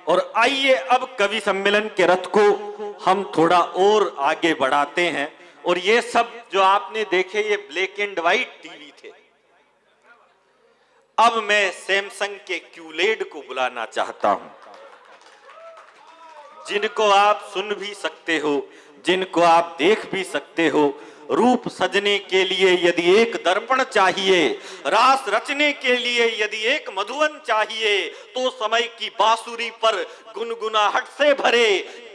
और आइए अब कवि सम्मेलन के रथ को हम थोड़ा और आगे बढ़ाते हैं। और ये सब जो आपने देखे ये ब्लैक एंड व्हाइट टीवी थे। अब मैं सैमसंग के क्यूलेड को बुलाना चाहता हूं, जिनको आप सुन भी सकते हो, जिनको आप देख भी सकते हो। रूप सजने के लिए यदि एक दर्पण चाहिए, रास रचने के लिए यदि एक मधुवन चाहिए, तो समय की बांसुरी पर गुनगुनाहट से भरे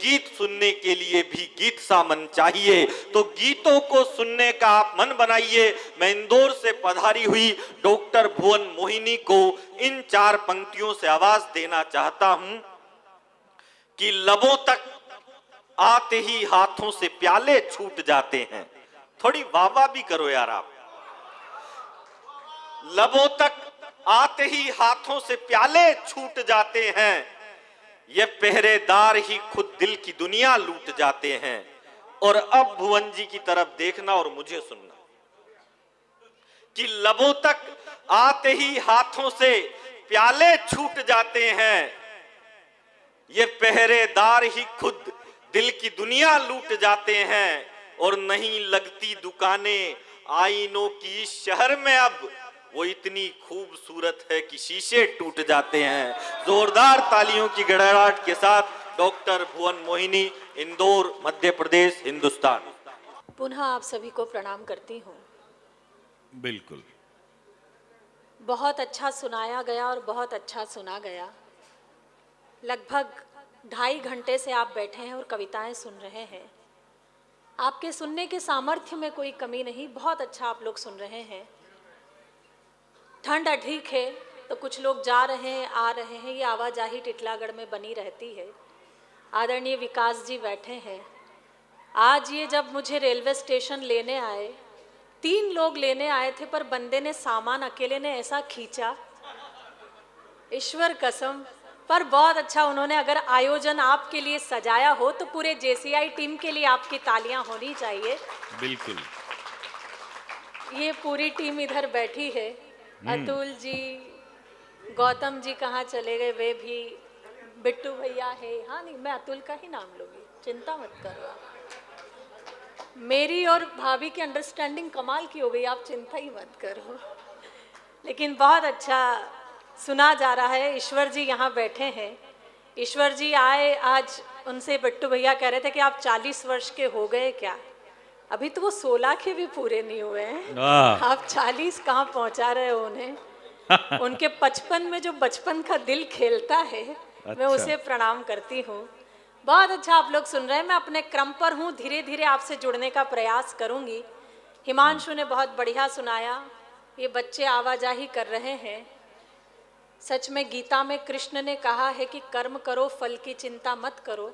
गीत सुनने के लिए भी गीत सा मन चाहिए। तो गीतों को सुनने का आप मन बनाइए। मैं इंदौर से पधारी हुई डॉक्टर भुवन मोहिनी को इन 4 पंक्तियों से आवाज देना चाहता हूं कि लबों तक आते ही हाथों से प्याले छूट जाते हैं। थोड़ी वाह भी करो यार आप। लबों तक आते ही हाथों से प्याले छूट जाते हैं, ये पहरेदार ही खुद दिल की दुनिया लूट जाते हैं। और अब भुवन जी की तरफ देखना और मुझे सुनना कि लबों तक आते ही हाथों से प्याले छूट जाते हैं, ये पहरेदार ही खुद दिल की दुनिया लूट जाते हैं। और नहीं लगती दुकानें आईनों की इस शहर में, अब वो इतनी खूबसूरत है कि शीशे टूट जाते हैं। जोरदार तालियों की गड़गड़ाहट के साथ डॉक्टर भुवन मोहिनी, इंदौर, मध्य प्रदेश, हिंदुस्तान। पुनः आप सभी को प्रणाम करती हूँ। बिल्कुल, बहुत अच्छा सुनाया गया और बहुत अच्छा सुना गया। लगभग 2.5 घंटे से आप बैठे हैं और कविताएं सुन रहे हैं। आपके सुनने के सामर्थ्य में कोई कमी नहीं, बहुत अच्छा आप लोग सुन रहे हैं। ठंड अधिक है तो कुछ लोग जा रहे हैं, आ रहे हैं, ये आवाजाही टिटलागढ़ में बनी रहती है। आदरणीय विकास जी बैठे हैं। आज ये जब मुझे रेलवे स्टेशन लेने आए, 3 लोग लेने आए थे, पर बंदे ने सामान अकेले ने ऐसा खींचा, ईश्वर कसम। पर बहुत अच्छा उन्होंने, अगर आयोजन आपके लिए सजाया हो तो पूरे जेसीआई टीम के लिए आपकी तालियां होनी चाहिए। बिल्कुल। ये पूरी टीम इधर बैठी है। अतुल जी, गौतम जी कहाँ चले गए, वे भी, बिट्टू भैया है। हाँ नहीं, मैं अतुल का ही नाम लूँगी, चिंता मत करो आप। मेरी और भाभी की अंडरस्टैंडिंग कमाल की हो गई, आप चिंता ही मत करो। लेकिन बहुत अच्छा सुना जा रहा है। ईश्वर जी यहाँ बैठे हैं। ईश्वर जी आए आज, उनसे बिट्टू भैया कह रहे थे कि आप 40 वर्ष के हो गए क्या? अभी तो वो 16 के भी पूरे नहीं हुए हैं, आप 40 कहाँ पहुँचा रहे हो उन्हें। उनके 55 में जो बचपन का दिल खेलता है, अच्छा। मैं उसे प्रणाम करती हूँ। बहुत अच्छा आप लोग सुन रहे हैं। मैं अपने क्रम पर हूँ, धीरे धीरे आपसे जुड़ने का प्रयास करूँगी। हिमांशु ने बहुत बढ़िया सुनाया। ये बच्चे आवाजाही कर रहे हैं। सच में गीता में कृष्ण ने कहा है कि कर्म करो, फल की चिंता मत करो।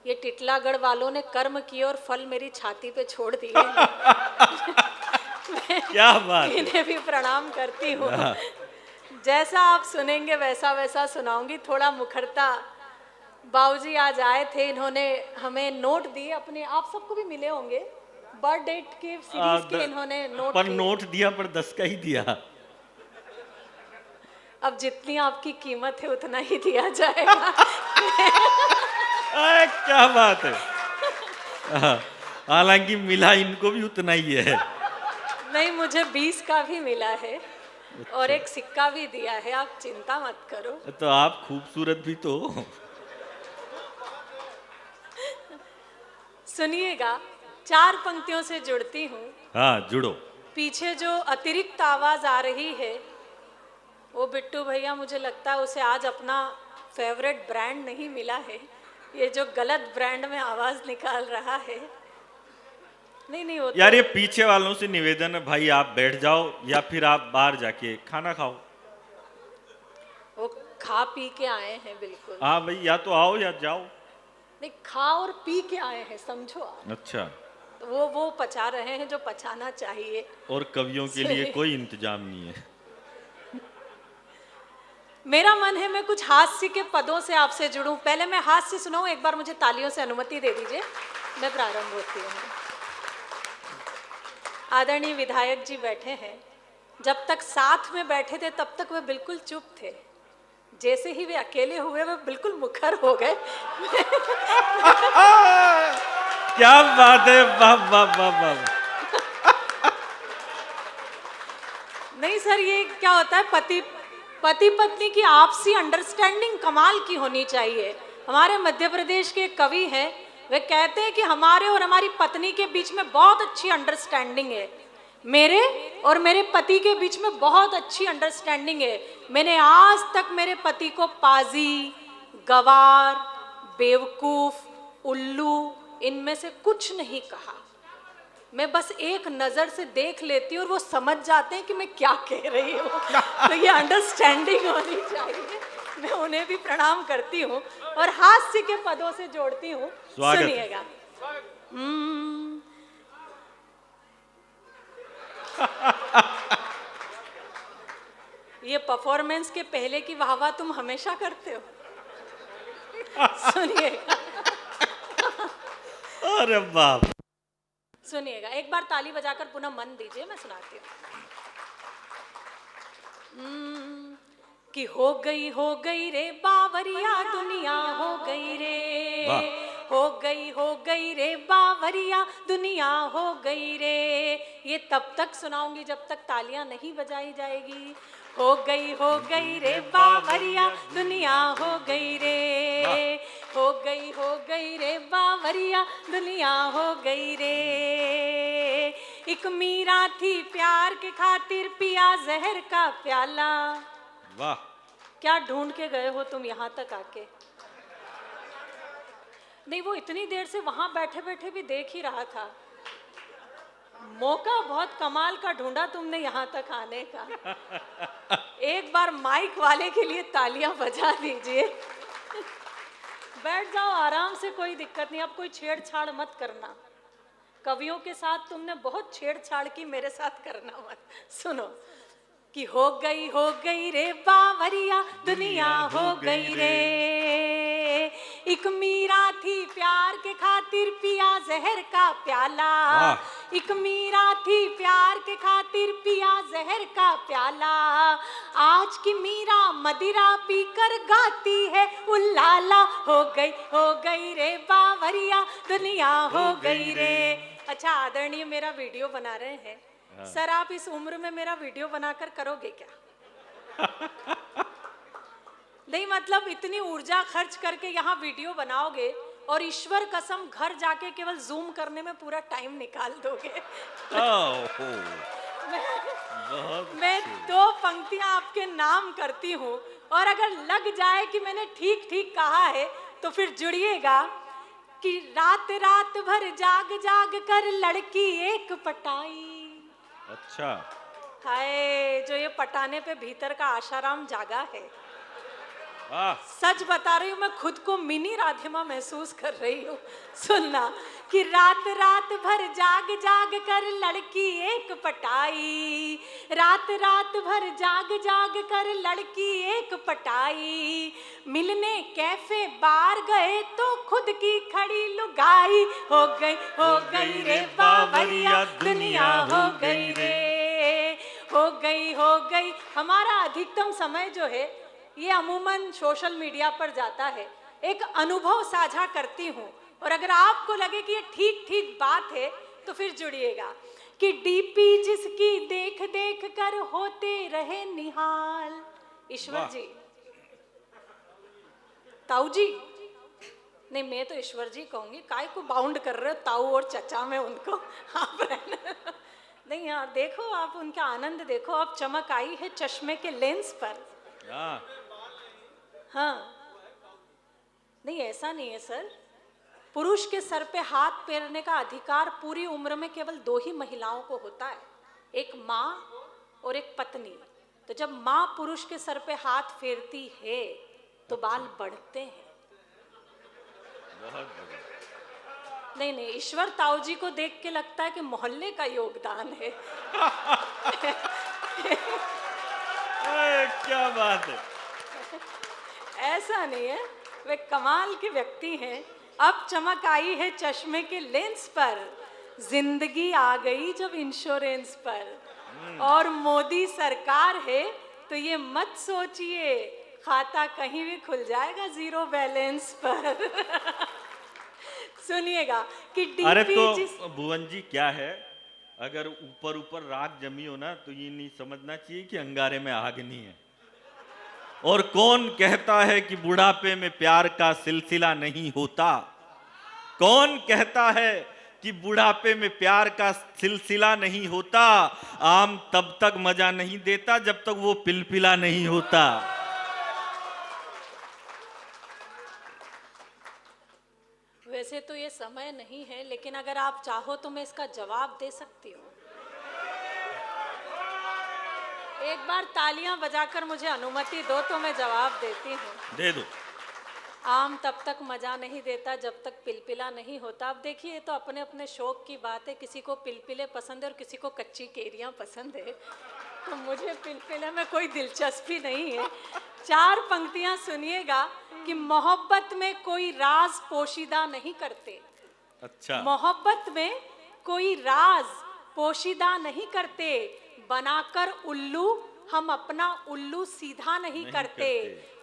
ये टिटलागढ़ वालों ने कर्म किए और फल मेरी छाती पे छोड़ दिए। क्या बात, इन्हें भी प्रणाम करती हूँ। जैसा आप सुनेंगे वैसा वैसा सुनाऊंगी। थोड़ा मुखरता, बाबूजी आज आए थे, इन्होंने हमें नोट दिए अपने, आप सबको भी मिले होंगे, बर्थ डेट के सीरीज के इन्होंने नोट पर नोट दिया, पर 10 का ही दिया। अब जितनी आपकी कीमत है उतना ही दिया जाएगा। क्या बात है। हालांकि मिला इनको भी उतना ही है। नहीं, मुझे 20 का भी मिला है और एक सिक्का भी दिया है, आप चिंता मत करो। तो आप खूबसूरत भी तो। सुनिएगा, 4 पंक्तियों से जुड़ती हूँ। हाँ, जुड़ो। पीछे जो अतिरिक्त आवाज आ रही है, वो बिट्टू भैया, मुझे लगता है उसे आज अपना फेवरेट ब्रांड नहीं मिला है। ये जो गलत ब्रांड में आवाज निकाल रहा है, नहीं होता। यार ये पीछे वालों से निवेदन है, भाई आप बैठ जाओ या फिर आप बाहर जाके खाना खाओ। वो खा पी के आए हैं, बिल्कुल। हाँ भाई, या तो आओ या जाओ। नहीं, खा और पी के आए हैं, समझो आप। अच्छा, तो वो पचा रहे हैं जो पचाना चाहिए। और कवियों के लिए कोई इंतजाम नहीं है। मेरा मन है मैं कुछ हास्य के पदों से आपसे जुड़ूं। पहले मैं हास्य सुनाऊं, एक बार मुझे तालियों से अनुमति दे दीजिए, मैं प्रारंभ होती हूँ। आदरणीय विधायक जी बैठे हैं। जब तक साथ में बैठे थे तब तक वे बिल्कुल चुप थे। जैसे ही वे अकेले हुए वे बिल्कुल मुखर हो गए। क्या बात है, वाह वाह वाह वाह। नहीं सर, ये क्या होता है, पति पत्नी की आपसी अंडरस्टैंडिंग कमाल की होनी चाहिए। हमारे मध्य प्रदेश के कवि हैं, वे कहते हैं कि हमारे और हमारी पत्नी के बीच में बहुत अच्छी अंडरस्टैंडिंग है। मेरे और मेरे पति के बीच में बहुत अच्छी अंडरस्टैंडिंग है। मैंने आज तक मेरे पति को पाजी, गवार, बेवकूफ, उल्लू इनमें से कुछ नहीं कहा। मैं बस एक नज़र से देख लेती हूँ और वो समझ जाते हैं कि मैं क्या कह रही हूँ। तो ये अंडरस्टैंडिंग होनी चाहिए। मैं उन्हें भी प्रणाम करती हूँ और हास्य के पदों से जोड़ती हूँ। स्वागत। सुनिएगा। ये परफॉर्मेंस के पहले की वाहवाह तुम हमेशा करते हो। सुनिएगा, अरे बाप। सुनिएगा, एक बार ताली बजाकर पुनः मन दीजिए, मैं सुनाती हूँ। कि हो गई रे बावरिया दुनिया, हो गई रे, हो गई रे बावरिया दुनिया, हो गई रे। ये तब तक सुनाऊंगी जब तक तालियां नहीं बजाई जाएगी। हो गई रे बावरिया दुनिया, हो गई रे, हो गई रे बावरिया दुनिया, हो गई रे। एक मीरा थी प्यार के खातिर पिया जहर का प्याला। वाह। क्या ढूंढ के गए हो तुम यहाँ तक आके? नहीं, वो इतनी देर से वहां बैठे बैठे भी देख ही रहा था। मौका बहुत कमाल का ढूंढा तुमने यहाँ तक आने का। एक बार माइक वाले के लिए तालियां बजा दीजिए। बैठ जाओ आराम से, कोई दिक्कत नहीं। अब कोई छेड़छाड़ मत करना। कवियों के साथ तुमने बहुत छेड़छाड़ की, मेरे साथ करना मत। सुनो कि हो गई रे बावरिया दुनिया, हो गई रे। एक मीरा थी प्यार के खातिर पिया जहर का प्याला। एक मीरा थी प्यार के खातिर पिया जहर का प्याला। आज की मीरा मदिरा पीकर गाती है उल्लाला। हो गई रे बावरिया दुनिया, हो गई रे। अच्छा आदरणीय मेरा वीडियो बना रहे हैं सर, आप इस उम्र में मेरा वीडियो बनाकर करोगे क्या? नहीं मतलब इतनी ऊर्जा खर्च करके यहाँ वीडियो बनाओगे और ईश्वर कसम घर जाके केवल जूम करने में पूरा टाइम निकाल दोगे। मैं 2 पंक्तियां आपके नाम करती हूँ और अगर लग जाए कि मैंने ठीक ठीक कहा है तो फिर जुड़िएगा कि रात रात भर जाग जाग कर लड़की एक पटाई। अच्छा। हाय, जो ये पटाने पे भीतर का आशाराम जागा है। सच बता रही हूँ, मैं खुद को मिनी राधिमा महसूस कर रही हूँ। सुनना कि रात रात भर जाग जाग कर लड़की एक पटाई। रात रात भर जाग जाग कर लड़की एक पटाई। मिलने कैफे बार गए तो खुद की खड़ी लुगाई। हो गई रे बावरिया दुनिया, हो गई रे, हो गई। हमारा अधिकतम समय जो है ये अमूमन सोशल मीडिया पर जाता है। एक अनुभव साझा करती हूँ और अगर आपको लगे कि ये ठीक ठीक बात है तो फिर जुड़िएगा कि डीपी जिसकी देख देख कर होते रहे निहाल। ईश्वर जी, ताऊ जी, नहीं मैं तो ईश्वर जी कहूंगी, काय को बाउंड कर रहे हो ताऊ और चचा में उनको। आप रहना नहीं यार, देखो आप उनका आनंद देखो। अब चमक आई है चश्मे के लेंस पर। हाँ, नहीं ऐसा नहीं है सर। पुरुष के सर पे हाथ फेरने का अधिकार पूरी उम्र में केवल 2 ही महिलाओं को होता है, एक माँ और एक पत्नी। तो जब माँ पुरुष के सर पे हाथ फेरती है तो बाल बढ़ते हैं। नहीं, ईश्वर ताऊ जी को देख के लगता है कि मोहल्ले का योगदान है। क्या बात है। ऐसा नहीं है, वे कमाल के व्यक्ति हैं। अब चमक आई है चश्मे के लेंस पर, जिंदगी आ गई जब इंश्योरेंस पर। और मोदी सरकार है तो ये मत सोचिए खाता कहीं भी खुल जाएगा जीरो बैलेंस पर। सुनिएगा कि अरे डीपी तो जिस भुवन जी क्या है, अगर ऊपर ऊपर राख जमी हो ना तो ये नहीं समझना चाहिए कि अंगारे में आग नहीं है। और कौन कहता है कि बुढ़ापे में प्यार का सिलसिला नहीं होता? कौन कहता है कि बुढ़ापे में प्यार का सिलसिला नहीं होता? आम तब तक मजा नहीं देता जब तक वो पिलपिला नहीं होता। वैसे तो ये समय नहीं है, लेकिन अगर आप चाहो तो मैं इसका जवाब दे सकती हूँ। एक बार तालियां बजाकर मुझे अनुमति दो तो मैं जवाब देती हूँ। दे दो। आम तब तक मजा नहीं देता जब तक पिलपिला नहीं होता। अब देखिए, ये तो अपने अपने शौक की बात है, किसी को पिलपिले पसंद है और किसी को कच्ची केरियां पसंद है। तो मुझे पिलपिले में कोई दिलचस्पी नहीं है। 4 पंक्तियां सुनिएगा कि मोहब्बत में कोई राज पोशीदा नहीं करते। अच्छा, मोहब्बत में कोई राज पोशीदा नहीं करते, बनाकर उल्लू हम अपना उल्लू सीधा नहीं करते।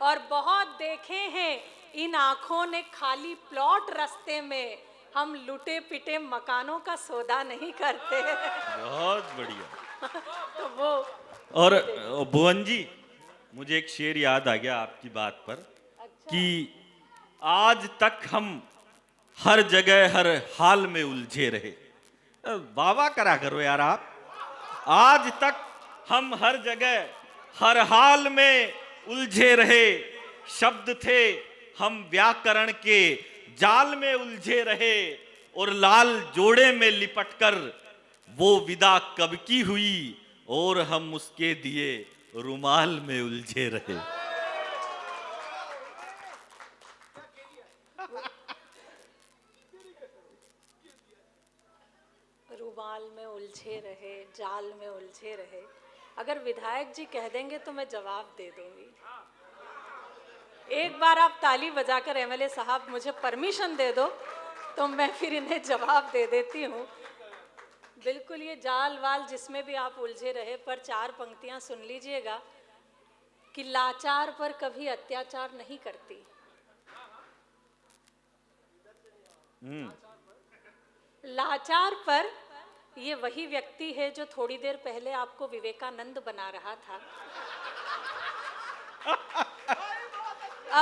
और बहुत देखे हैं इन आंखों ने खाली प्लॉट रास्ते में, हम लुटे पिटे मकानों का सौदा नहीं करते। बहुत बढ़िया। तो वो और भुवन जी, मुझे एक शेर याद आ गया आपकी बात पर। अच्छा। कि आज तक हम हर जगह हर हाल में उलझे रहे। वाह करा करो यार आप। आज तक हम हर जगह हर हाल में उलझे रहे, शब्द थे हम व्याकरण के जाल में उलझे रहे, और लाल जोड़े में लिपटकर वो विदा कब की हुई, और हम उसके दिए रुमाल में उलझे रहे। रुमाल में उलझे रहे, जाल में उलझे रहे। अगर विधायक जी कह देंगे तो मैं जवाब दे दूंगी। एक बार आप ताली बजाकर एमएलए साहब मुझे परमिशन दे दो तो मैं फिर इन्हें जवाब दे देती हूँ। बिल्कुल, ये जाल वाल जिसमें भी आप उलझे रहे, पर 4 पंक्तियाँ सुन लीजिएगा कि लाचार पर कभी अत्याचार नहीं करती। लाचार पर ये वही व्यक्ति है जो थोड़ी देर पहले आपको विवेकानंद बना रहा था।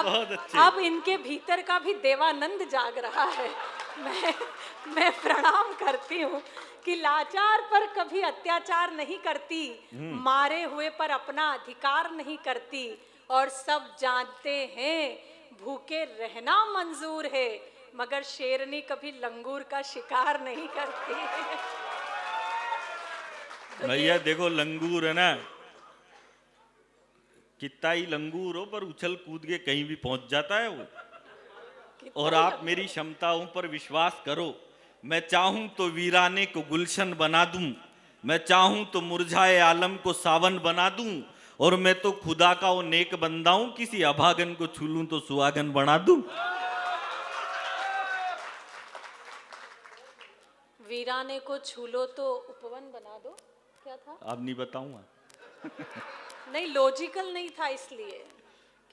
बहुत अच्छे। अब इनके भीतर का भी देवानंद जाग रहा है। मैं प्रणाम करती हूँ कि लाचार पर कभी अत्याचार नहीं करती, मारे हुए पर अपना अधिकार नहीं करती, और सब जानते हैं भूखे रहना मंजूर है, मगर शेरनी कभी लंगूर का शिकार नहीं करती। तो भैया देखो, लंगूर है ना, कितना ही लंगूर हो पर उछल कूद के कहीं भी पहुंच जाता है वो। और आप मेरी क्षमताओं पर विश्वास करो। मैं चाहूं तो वीराने को गुलशन बना दूं, मैं चाहूं तो मुरझाए आलम को सावन बना दूं, और मैं तो खुदा का वो नेक बंदा हूं, किसी अभागन को छू लूं तो सुहागन बना दूं। वीराने को छू लो तो उपवन बना दो, क्या था? अब नहीं बताऊंगा। नहीं, लॉजिकल नहीं था, इसलिए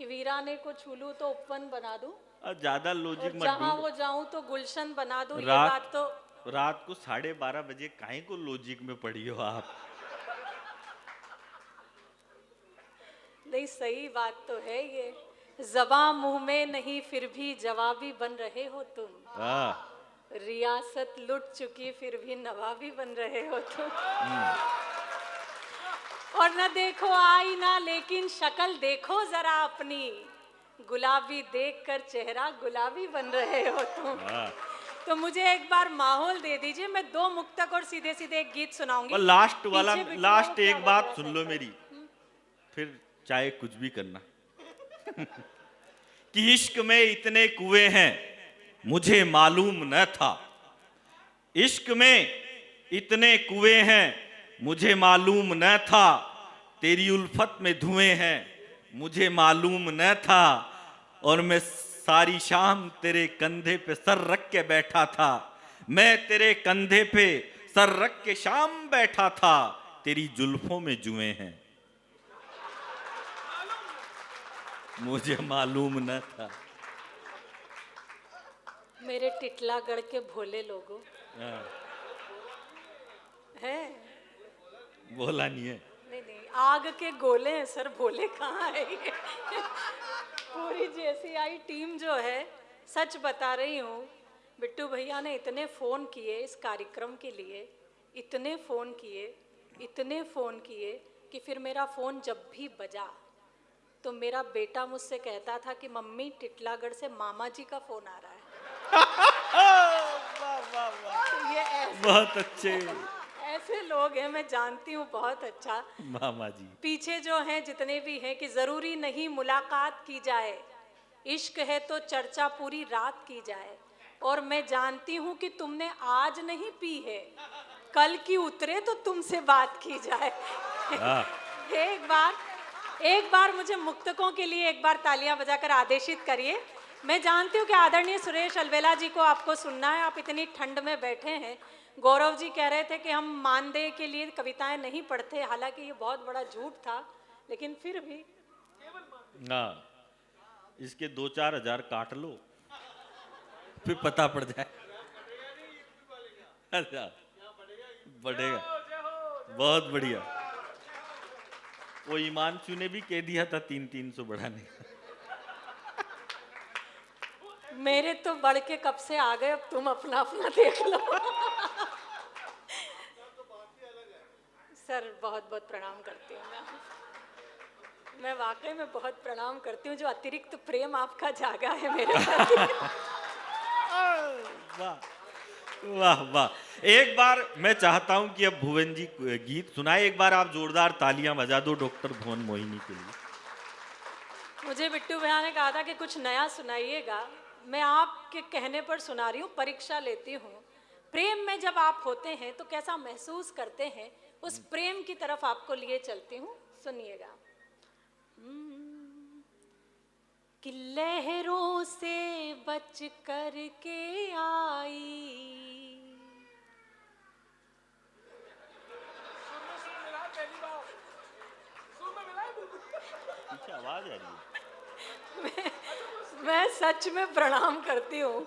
कि वीराने को छू लूं तो उपवन बना दूं, ज्यादा लॉजिक और मत जहां ढूंढो। वो जाऊं तो गुलशन बना दूं। ये रात- बात तो रात को 12:30 बजे काहे को लॉजिक में पड़ी हो आप? नहीं, सही बात तो है ये। ज़बां मुंह में नहीं फिर भी जवाबी बन रहे हो तुम, रियासत लुट चुकी फिर भी नवाबी बन रहे हो तुम। और न देखो आईना लेकिन शक्ल देखो जरा अपनी, गुलाबी देखकर चेहरा गुलाबी बन रहे हो तुम। तो मुझे एक बार माहौल दे दीजिए, मैं 2 मुक्तक और सीधे सीधे एक गीत सुनाऊंगी। और लास्ट वाला, पीछे बिठुआ लास्ट वो क्या एक बात बज रहा सुन है? लो मेरी, फिर चाहे कुछ भी करना। कि इश्क में इतने कुएं हैं मुझे मालूम न था, इश्क में इतने कुएं हैं मुझे मालूम न था, तेरी उल्फत में धुएं हैं मुझे मालूम न था, और मैं सारी शाम तेरे कंधे पे सर रख के बैठा था, मैं तेरे कंधे पे सर रख के शाम बैठा था, तेरी जुल्फों में जुएं हैं। मुझे मालूम न था। मेरे टिटलागढ़ के भोले लोगों हाँ, है। बोला नहीं है। नहीं नहीं, आग के गोले हैं सर, भोले कहाँ है ये? पूरी JCI टीम जो है, सच बता रही हूँ, बिट्टू भैया ने इतने फ़ोन किए इस कार्यक्रम के लिए, इतने फ़ोन किए कि फिर मेरा फ़ोन जब भी बजा तो मेरा बेटा मुझसे कहता था कि मम्मी टिटलागढ़ से मामा जी का फ़ोन आ रहा है। वाह वाह वाह, तो ये बहुत अच्छे ऐसे लोग हैं, मैं जानती हूँ बहुत अच्छा। मामा जी। पीछे जो हैं जितने भी हैं कि ज़रूरी नहीं मुलाकात की जाए, इश्क है तो चर्चा पूरी रात की जाए। और मैं जानती हूँ कि तुमने आज नहीं पी है, कल की उतरे तो तुमसे बात की जाए। एक बार मुझे मुक्तकों के लिए एक बार तालियां बजाकर आदेशित करिए। मैं जानती हूँ कि आदरणीय सुरेश अलवेला जी को आपको सुनना है, आप इतनी ठंड में बैठे हैं। गौरव जी कह रहे थे कि हम मानदेय के लिए कविताएं नहीं पढ़ते, हालांकि ये बहुत बड़ा झूठ था, लेकिन फिर भी हाँ, इसके 2-4 हजार काट लो, फिर पता पड़ जाए। अच्छा, बढ़ेगा, बहुत बढ़िया। वो ईमानचू ने भी कह दिया था 300 बढ़ाने। मेरे तो बढ़ के कब से आ गए, अब तुम अपना अपना देख लो। सर बहुत बहुत प्रणाम करती हूँ मैं वाकई में बहुत प्रणाम करती हूँ, जो अतिरिक्त प्रेम आपका जागा है मेरे प्रति। वाह वाह वाह। एक बार मैं चाहता हूं कि अब भुवन जी गीत सुनाए, एक बार आप जोरदार तालियां बजा दो डॉक्टर भुवन मोहिनी के लिए। मुझे बिट्टू भैया ने कहा था कि कुछ नया सुनाइएगा, मैं आपके कहने पर सुना रही हूँ, परीक्षा लेती हूँ। प्रेम में जब आप होते हैं तो कैसा महसूस करते हैं, उस प्रेम की तरफ आपको लिए चलती हूँ, सुनिएगा। कि लहरों से बच कर के आई, पीछे आवाज आ रही है। मैं सच में प्रणाम करती हूँ।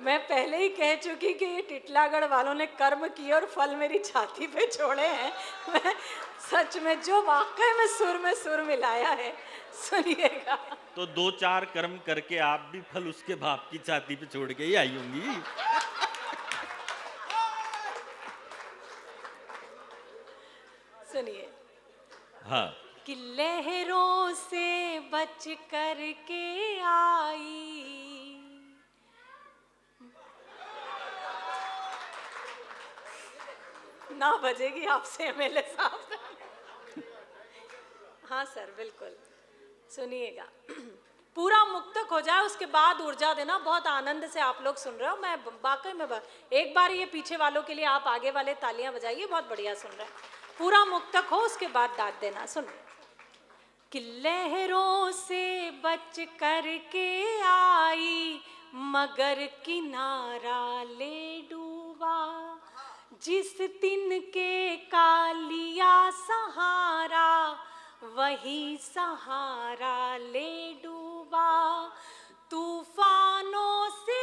मैं पहले ही कह चुकी कि ये टिटलागढ़ वालों ने कर्म किए और फल मेरी छाती पे छोड़े हैं। मैं सच में जो वाकई में सुर मिलाया है, सुनिएगा। तो 2-4 कर्म करके आप भी फल उसके बाप की छाती पे छोड़ के ही आई होंगी। सुनिए। हाँ। कि लहरों से बच कर के आई, ना बजेगी आपसे MLA साहब। हाँ सर बिल्कुल, सुनिएगा। पूरा मुक्तक हो जाए उसके बाद ऊर्जा देना। बहुत आनंद से आप लोग सुन रहे हो, मैं वाकई में एक बार ये पीछे वालों के लिए आप आगे वाले तालियां बजाइए, बहुत बढ़िया सुन रहे हैं। पूरा मुक्तक हो उसके बाद दाद देना। सुन, कि लहरों से बच कर के आई, मगर किनारा ले डूबा, जिस दिन के कालिया सहारा, वही सहारा ले डूबा। तूफानों से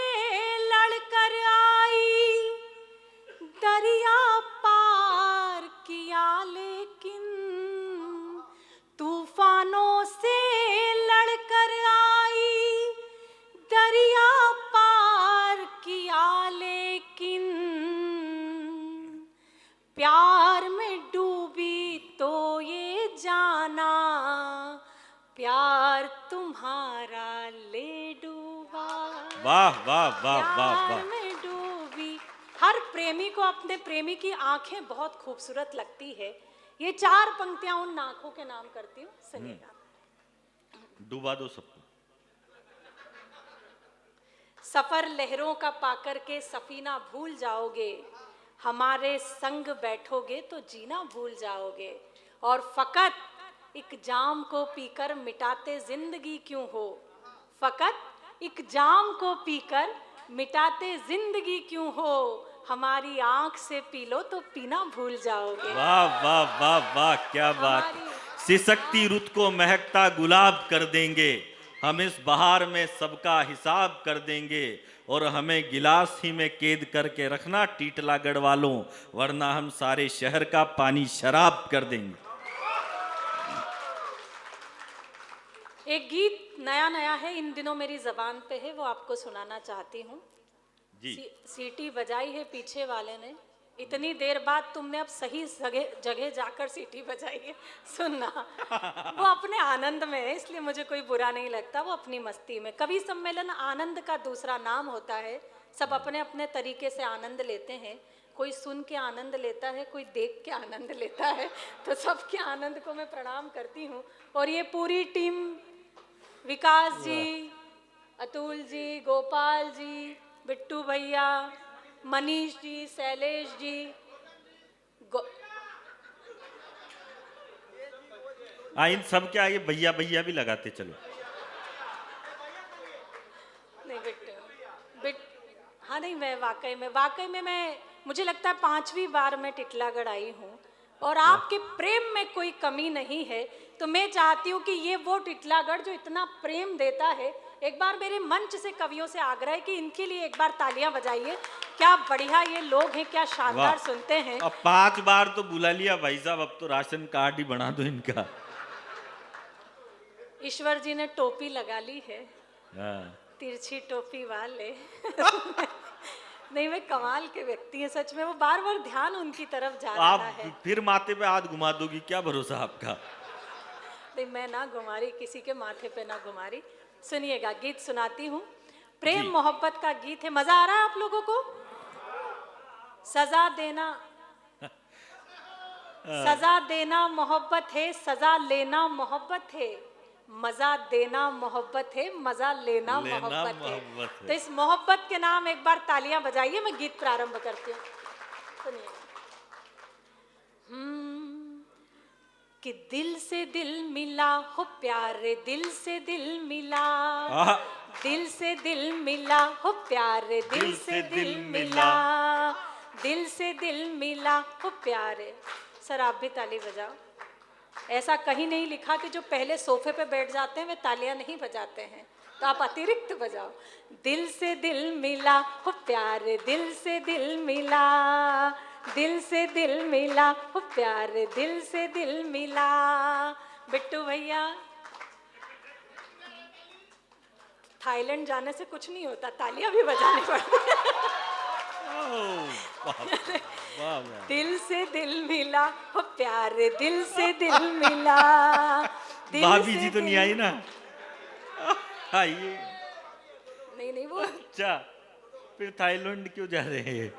लड़कर आई, दरिया पार किया, लेकिन तूफानों से लड़कर आई, दरिया पार किया, लेकिन प्यार में डूबी तो ये जाना, प्यार तुम्हारा ले डूबा। वाह वाह वाह वाह वाह। प्यार में डूबी। हर प्रेमी को अपने प्रेमी की आंखें बहुत खूबसूरत लगती है। ये 4 पंक्तियां उन आंखों के नाम करती हूँ, सुनिएगा। डूबा दो सबको। सफर लहरों का पाकर के सफीना भूल जाओगे, हमारे संग बैठोगे तो जीना भूल जाओगे। और फकत एक जाम को पीकर मिटाते जिंदगी क्यों हो, फकत एक जाम को पीकर मिटाते जिंदगी क्यों हो, हमारी आंख से पी लो तो पीना भूल जाओगे। वाह वाह वाह वाह, क्या बात। सिसकती रुत को महकता गुलाब कर देंगे, हम इस बहार में सबका हिसाब कर देंगे और हमें गिलास ही में कैद करके रखना टीटलागढ़ वालों, वरना हम सारे शहर का पानी शराब कर देंगे। एक गीत नया नया है, इन दिनों मेरी जबान पे है, वो आपको सुनाना चाहती हूँ। जी। सीटी बजाई है पीछे वाले ने, इतनी देर बाद तुमने अब सही जगह जाकर सीटी बजाई है, सुनना। वो अपने आनंद में है, इसलिए मुझे कोई बुरा नहीं लगता, वो अपनी मस्ती में। कवि सम्मेलन आनंद का दूसरा नाम होता है। सब अपने अपने तरीके से आनंद लेते हैं, कोई सुन के आनंद लेता है, कोई देख के आनंद लेता है। तो सबके आनंद को मैं प्रणाम करती हूँ। और ये पूरी टीम, विकास जी, अतुल जी, गोपाल जी, बिट्टू भैया, मनीष जी, शैलेश जी, इन सब के आगे भैया भैया भी लगाते चलो। नहीं हाँ नहीं, मैं वाकई में मैं, मुझे लगता है 5वीं बार मैं टिटलागढ़ आई हूँ और आपके प्रेम में कोई कमी नहीं है। तो मैं चाहती हूँ कि ये वो टिटलागढ़ जो इतना प्रेम देता है, एक बार मेरे मंच से कवियों से आग्रह है कि इनके लिए एक बार तालियां बजाइए। क्या बढ़िया ये लोग हैं, क्या शानदार सुनते हैं। अब 5 बार तो बुला लिया भाई साहब, अब तो राशन कार्ड ही बना दो इनका। ईश्वर जी ने टोपी लगा ली है, तिरछी टोपी वाले। नहीं, वे कमाल के व्यक्ति हैं सच में, वो बार बार ध्यान उनकी तरफ जा रहा है। आप फिर माथे पे हाथ घुमा दोगी, क्या भरोसा आपका। नहीं, मैं ना घुमा रही, किसी के माथे पे ना घुमा रही। सुनिएगा, गीत सुनाती हूँ, प्रेम मोहब्बत का गीत है। मजा आ रहा है आप लोगों को? सजा देना सजा देना मोहब्बत है, सजा लेना मोहब्बत है, मजा देना मोहब्बत है, मजा लेना मोहब्बत है। तो इस मोहब्बत के नाम एक बार तालियां बजाइए, मैं गीत प्रारंभ करती हूँ। सुनिए। कि दिल से दिल मिला हो प्यारे, दिल से दिल मिला, दिल से दिल मिला हो प्यारे, दिल से दिल मिला, दिल से दिल मिला हो प्यारे। सर आप भी ताली बजाओ। ऐसा कहीं नहीं लिखा कि जो पहले सोफे पे बैठ जाते हैं वे तालियां नहीं बजाते हैं, तो आप अतिरिक्त बजाओ। दिल से दिल मिला हो प्यारे, दिल से दिल मिला, दिल से दिल मिला हो प्यारे, दिल से दिल मिला। बिट्टू भैया, थाईलैंड जाने से कुछ नहीं होता, तालियां भी बजानी पड़ती है। दिल से दिल मिला हो प्यारे, दिल से दिल मिला। भाभी जी तो नहीं आई ना? आइए। नहीं वो। अच्छा, फिर थाईलैंड क्यों जा रहे हैं?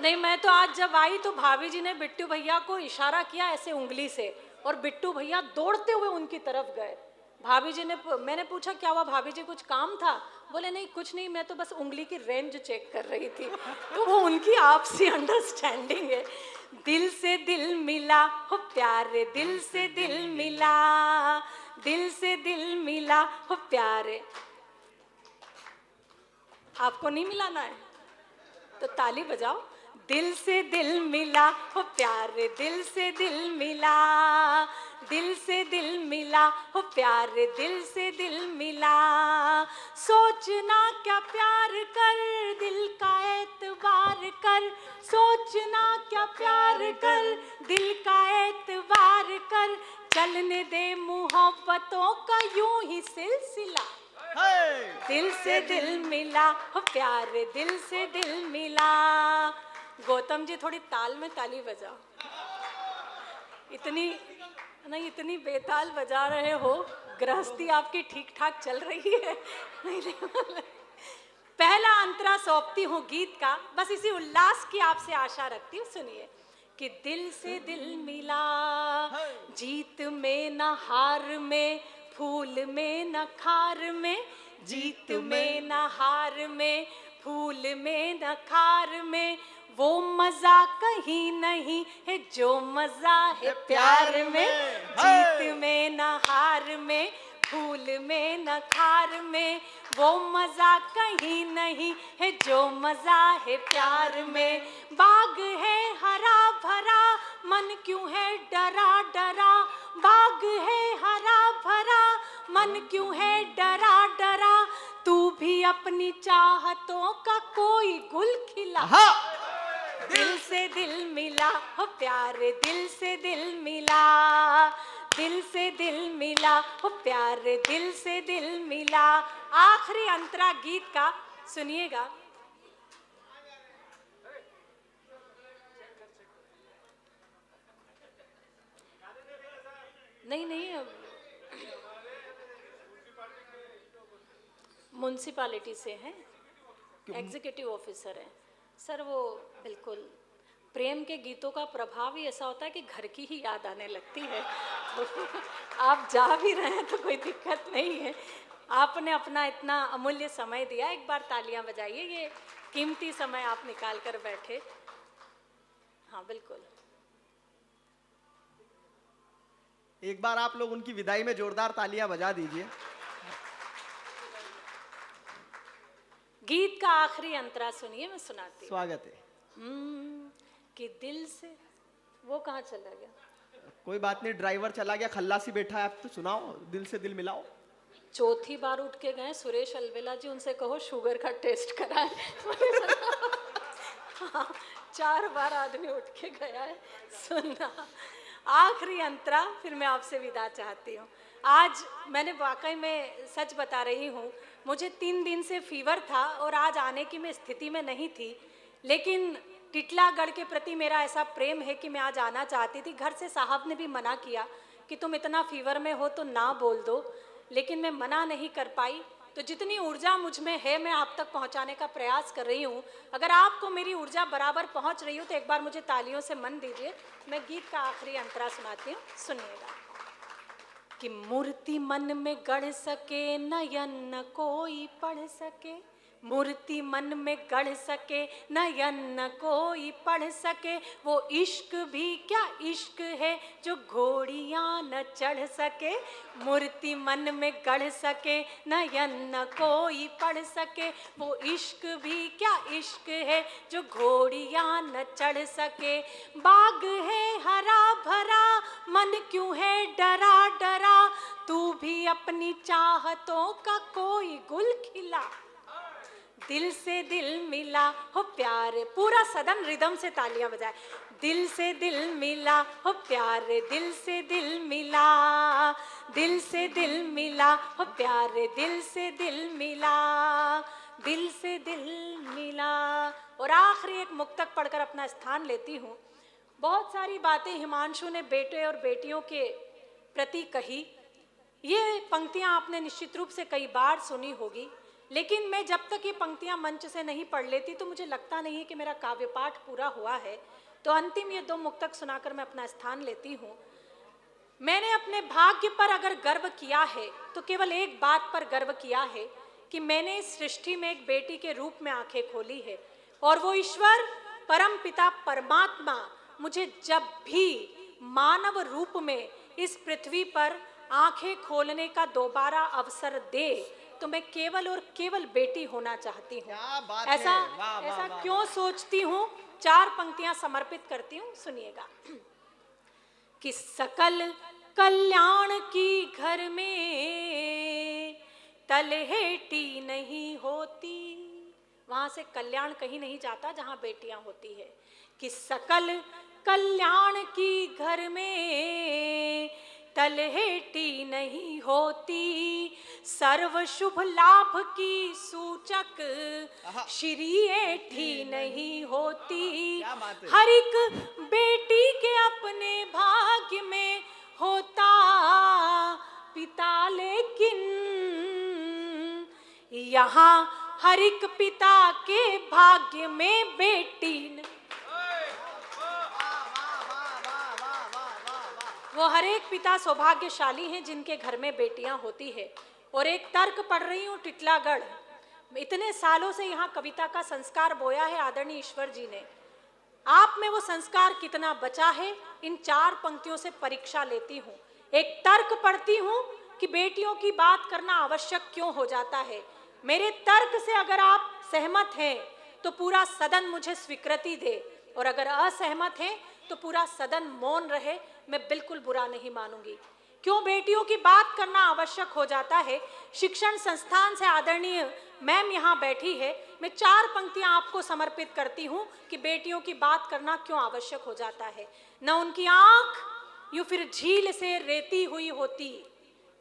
नहीं, मैं तो आज जब आई तो भाभी जी ने बिट्टू भैया को इशारा किया ऐसे उंगली से, और बिट्टू भैया दौड़ते हुए उनकी तरफ गए। भाभी जी ने, मैंने पूछा क्या हुआ भाभी जी, कुछ काम था? बोले नहीं कुछ नहीं, मैं तो बस उंगली की रेंज चेक कर रही थी। तो वो उनकी आपसी अंडरस्टैंडिंग है। दिल से दिल मिला हो प्यारे, दिल से दिल मिला, दिल से दिल मिला हो प्यारे। आपको नहीं मिलाना है तो ताली बजाओ। दिल से दिल मिला हो प्यारे, दिल से दिल मिला, दिल से दिल मिला हो प्यारे, दिल से दिल मिला। सोचना क्या प्यार कर, दिल का एतबार कर, सोचना क्या प्यार कर, दिल का एतबार कर, चलने दे मोहब्बतों का यूं ही सिलसिला। दिल से दिल मिला हो प्यारे, दिल से दिल मिला। गौतम जी थोड़ी ताल में ताली बजाओ, इतनी बेताल बजा रहे हो। गृहस्थी आपकी ठीक ठाक चल रही है? पहला अंतरा सौंपती हूँ गीत का, बस इसी उल्लास की आपसे आशा रखती हूँ। सुनिए कि दिल से दिल मिला, जीत में न हार में, फूल में न खार में, जीत में न हार में, फूल में न खार में, वो मजा कहीं नहीं है जो मजा है प्यार में। जीत में न हार में, फूल में न खार में वो मजा कहीं नहीं है जो मजा है प्यार में। बाग है हरा भरा मन क्यों है डरा डरा, बाग है हरा भरा मन क्यों है डरा डरा, तू भी अपनी चाहतों का कोई गुल खिला। दिल से दिल मिला हो प्यार, दिल से दिल मिला, दिल से दिल मिला हो प्यार, दिल से दिल मिला। आखिरी अंतरा गीत का सुनिएगा। नहीं म्यूनसिपालिटी से हैं, एग्जीक्यूटिव ऑफिसर हैं सर। वो बिल्कुल प्रेम के गीतों का प्रभाव ही ऐसा होता है कि घर की ही याद आने लगती है। तो आप जा भी रहे हैं तो कोई दिक्कत नहीं है। आपने अपना इतना अमूल्य समय दिया, एक बार तालियां बजाइए। ये कीमती समय आप निकाल कर बैठे। हाँ बिल्कुल। एक बार आप लोग उनकी विदाई में जोरदार तालियां बजा दीजिए। गीत का आखिरी अंतरा सुनिए, मैं सुनाती हूँ। स्वागत है। कि दिल से वो कहाँ चला गया? कोई बात नहीं, ड्राइवर चला गया, खल्लासी बैठा है, आप तो सुनाओ, दिल से दिल मिलाओ। चौथी बार उठ के गए सुरेश अलवेला जी, उनसे कहो शुगर का टेस्ट कराए। हाँ, 4 बार आदमी उठ के गया है। सुनना आखिरी अंतरा, फिर मैं आपसे विदा चाहती हूँ। आज मैंने वाकई में सच बता रही हूँ, मुझे 3 दिन से फीवर था और आज आने की मैं स्थिति में नहीं थी, लेकिन टिटलागढ़ के प्रति मेरा ऐसा प्रेम है कि मैं आज आना चाहती थी। घर से साहब ने भी मना किया कि तुम इतना फीवर में हो तो ना बोल दो, लेकिन मैं मना नहीं कर पाई। तो जितनी ऊर्जा मुझ में है मैं आप तक पहुंचाने का प्रयास कर रही हूं। अगर आपको मेरी ऊर्जा बराबर पहुंच रही हो तो एक बार मुझे तालियों से मन दीजिए। मैं गीत का आखिरी अंतरा सुनाती हूँ, सुनिएगा। कि मूर्ति मन में गढ़ सके नयन न कोई पढ़ सके, मूर्ति मन में गढ़ सके नयन न कोई पढ़ सके, वो इश्क भी क्या इश्क है जो घोड़ियाँ न चढ़ सके। मूर्ति मन में गढ़ सके नयन न कोई पढ़ सके, वो इश्क भी क्या इश्क है जो घोड़ियाँ न चढ़ सके। बाग है हरा भरा मन क्यों है डरा डरा, तू भी अपनी चाहतों का कोई गुल खिला। दिल से दिल मिला हो प्यार, पूरा सदन रिदम से तालियां बजाए। दिल से दिल मिला हो प्यार, दिल से दिल मिला, दिल से दिल मिला हो प्यार, दिल से दिल मिला, दिल से दिल मिला। और आखिरी एक मुक्तक पढ़कर अपना स्थान लेती हूँ। बहुत सारी बातें हिमांशु ने बेटे और बेटियों के प्रति कही। ये पंक्तियाँ आपने निश्चित रूप से कई बार सुनी होगी, लेकिन मैं जब तक ये पंक्तियां मंच से नहीं पढ़ लेती तो मुझे लगता नहीं है कि मेरा काव्य पाठ पूरा हुआ है। तो अंतिम ये 2 मुक्तक सुनाकर मैं अपना स्थान लेती हूँ। मैंने अपने भाग्य पर अगर गर्व किया है तो केवल एक बात पर गर्व किया है कि मैंने इस सृष्टि में एक बेटी के रूप में आंखें खोली है, और वो ईश्वर परम पिता परमात्मा मुझे जब भी मानव रूप में इस पृथ्वी पर आंखें खोलने का दोबारा अवसर दे तो मैं केवल और केवल बेटी होना चाहती हूँ। ऐसा ऐसा क्यों सोचती हूँ? 4 पंक्तियां समर्पित करती हूँ, सुनिएगा। कि सकल कल्याण की घर में तलहेटी नहीं होती, वहां से कल्याण कहीं नहीं जाता जहां बेटियां होती है। कि सकल कल्याण की घर में तलहेटी नहीं होती, सर्व शुभ लाभ की सूचक श्री एठी नहीं होती। हर एक बेटी के अपने भाग्य में होता पिता, लेकिन यहाँ हर एक पिता के भाग्य में बेटी न। वो हर एक पिता सौभाग्यशाली हैं जिनके घर में बेटियां होती है। और एक तर्क पढ़ रही हूँ टिटलागढ़, इतने सालों से यहाँ कविता का संस्कार बोया है आदरणीय ईश्वर जी ने, आप में वो संस्कार कितना बचा है इन 4 पंक्तियों से परीक्षा लेती हूँ। एक तर्क पढ़ती हूँ कि बेटियों की बात करना आवश्यक क्यों हो जाता है। मेरे तर्क से अगर आप सहमत हैं तो पूरा सदन मुझे स्वीकृति दे, और अगर असहमत हैं तो पूरा सदन मौन रहे, मैं बिल्कुल बुरा नहीं मानूंगी। क्यों बेटियों की बात करना आवश्यक हो जाता है? शिक्षण संस्थान से आदरणीय मैम यहाँ बैठी है, मैं 4 पंक्तियाँ आपको समर्पित करती हूँ कि बेटियों की बात करना क्यों आवश्यक हो जाता है। न उनकी आँख यूँ फिर झील से रेती हुई होती,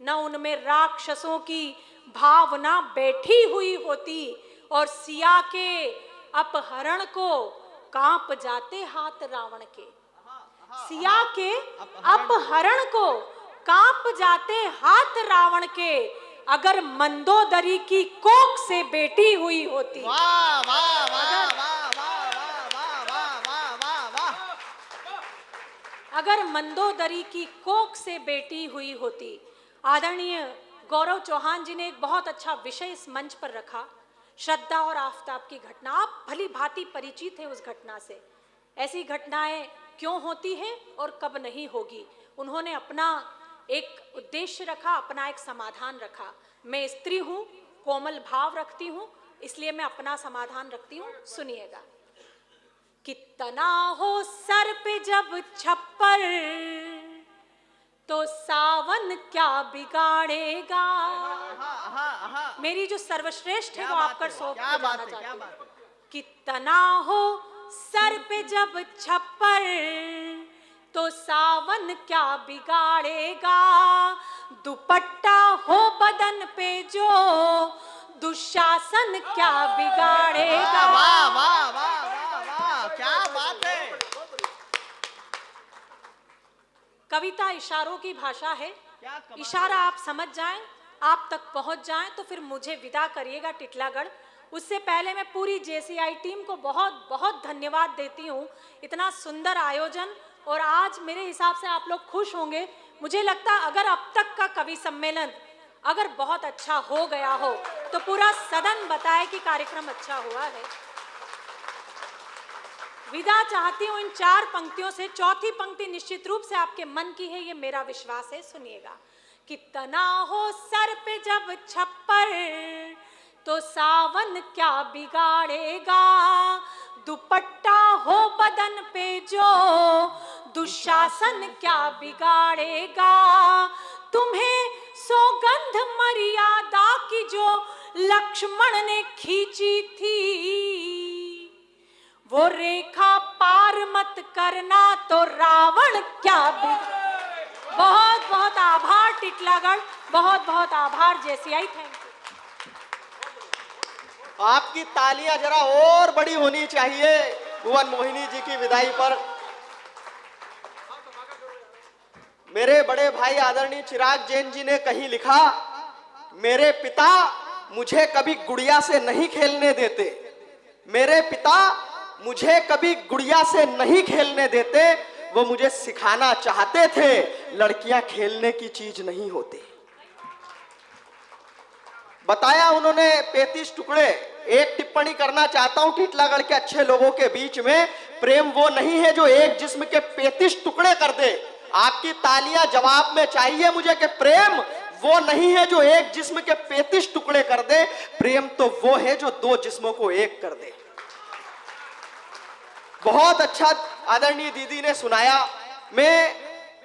न उनमें राक्षसों की भावना बैठी हुई होती, और सिया के अपहरण को कांप जाते हाथ रावण के। सिया के अपहरण को कांप जाते हाथ रावण के, अगर मंदोदरी की कोख से बेटी हुई होती। वाह वाह वाह वाह वाह वाह वाह वाह वाह वाह। अगर मंदोदरी की कोख से बेटी हुई होती। आदरणीय गौरव चौहान जी ने एक बहुत अच्छा विषय इस मंच पर रखा, श्रद्धा और आफताब की घटना। आप भली भांति परिचित हैं उस घटना से। ऐसी घटनाएं क्यों होती हैं और कब नहीं होगी। उन्होंने अपना एक उद्देश्य रखा, अपना एक समाधान रखा। मैं स्त्री हूँ, कोमल भाव रखती हूँ, इसलिए मैं अपना समाधान रखती हूँ। सुनिएगा। कितना हो सर पे जब छप्पर, तो सावन क्या बिगाड़ेगा। मेरी जो सर्वश्रेष्ठ है वो आपका सौंप क्या के बात जाना है, चाहती क्या हूँ। बात है। कितना हो सर पे जब छप्पर, तो सावन क्या बिगाड़ेगा। दुपट्टा हो बदन पे जो, दुशासन क्या बिगाड़ेगा। वाह वाह वाह वाह वाह, क्या बात है। कविता इशारों की भाषा है। क्या कमाल इशारा आप समझ जाएं, आप तक पहुंच जाएं तो फिर मुझे विदा करिएगा टिटलागढ़। उससे पहले मैं पूरी जेसीआई टीम को बहुत बहुत धन्यवाद देती हूँ। इतना सुंदर आयोजन, और आज मेरे हिसाब से आप लोग खुश होंगे। मुझे लगता है अगर अब तक का कवि सम्मेलन अगर बहुत अच्छा हो गया हो तो पूरा सदन बताए कि कार्यक्रम अच्छा हुआ है। विदा चाहती हूँ इन 4 पंक्तियों से। चौथी पंक्ति निश्चित रूप से आपके मन की है, ये मेरा विश्वास है। सुनिएगा। कितना हो सर पे जब छप्पर, तो सावन क्या बिगाड़ेगा। दुपट्टा हो बदन पे जो, दुशासन क्या बिगाड़ेगा। तुम्हें सौगंध मर्यादा की जो लक्ष्मण ने खींची थी, वो रेखा पार मत करना तो रावण क्या बहुत बहुत आभार टिटलागढ़, बहुत बहुत आभार जेसीआई। Thank you. आपकी तालियां जरा और बड़ी होनी चाहिए भुवन मोहिनी जी की विदाई पर। मेरे बड़े भाई आदरणीय चिराग जैन जी ने कहीं लिखा, मेरे पिता मुझे कभी गुड़िया से नहीं खेलने देते। मेरे पिता मुझे कभी गुड़िया से नहीं खेलने देते, वो मुझे सिखाना चाहते थे लड़कियां खेलने की चीज नहीं होती। बताया उन्होंने 35 टुकड़े। एक टिप्पणी करना चाहता हूं टिटलागढ़ के अच्छे लोगों के बीच में, प्रेम वो नहीं है जो एक जिस्म के 35 टुकड़े कर दे। आपकी तालियां जवाब में चाहिए मुझे कि प्रेम वो नहीं है जो एक जिस्म के 35 टुकड़े कर दे, प्रेम तो वो है जो 2 जिस्मों को एक कर दे। बहुत अच्छा आदरणीय दीदी ने सुनाया। मैं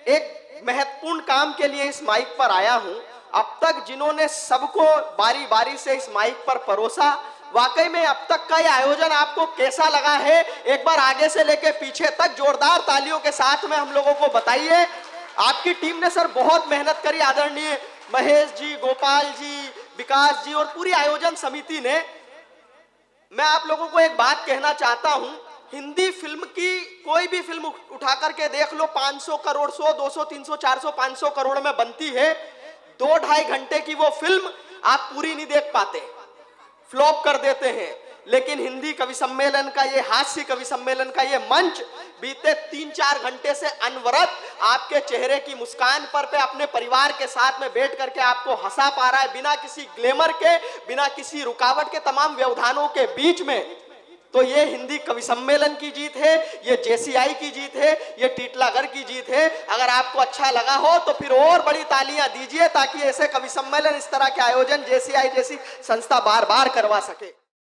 एक महत्वपूर्ण काम के लिए इस माइक पर आया हूं। अब तक जिन्होंने सबको बारी बारी से इस माइक पर परोसा, वाकई में अब तक का ये आयोजन आपको कैसा लगा है, एक बार आगे से लेके पीछे तक जोरदार तालियों के साथ में हम लोगों को बताइए। आपकी टीम ने सर बहुत मेहनत करी, आदरणीय महेश जी, गोपाल जी, विकास जी और पूरी आयोजन समिति ने। मैं आप लोगों को एक बात कहना चाहता हूं, हिंदी फिल्म की कोई भी फिल्म उठा करके देख लो, 500 करोड़ 100 200 300 400 500 करोड़ में बनती है। 2-2.5 घंटे की वो फिल्म आप पूरी नहीं देख पाते, फ्लॉप कर देते हैं। लेकिन हिंदी कवि सम्मेलन का ये हास्य कवि सम्मेलन का ये मंच बीते 3-4 घंटे से अनवरत आपके चेहरे की मुस्कान पर पे अपने परिवार के साथ में बैठ करके आपको हंसा पा रहा है, बिना किसी ग्लैमर के, बिना किसी रुकावट के, तमाम व्यवधानों के बीच में। तो ये हिंदी कवि सम्मेलन की जीत है, ये जेसीआई की जीत है, ये टीटलागढ़ की जीत है। अगर आपको अच्छा लगा हो तो फिर और बड़ी तालियां दीजिए, ताकि ऐसे कवि सम्मेलन, इस तरह के आयोजन जेसीआई जैसी संस्था बार बार करवा सके।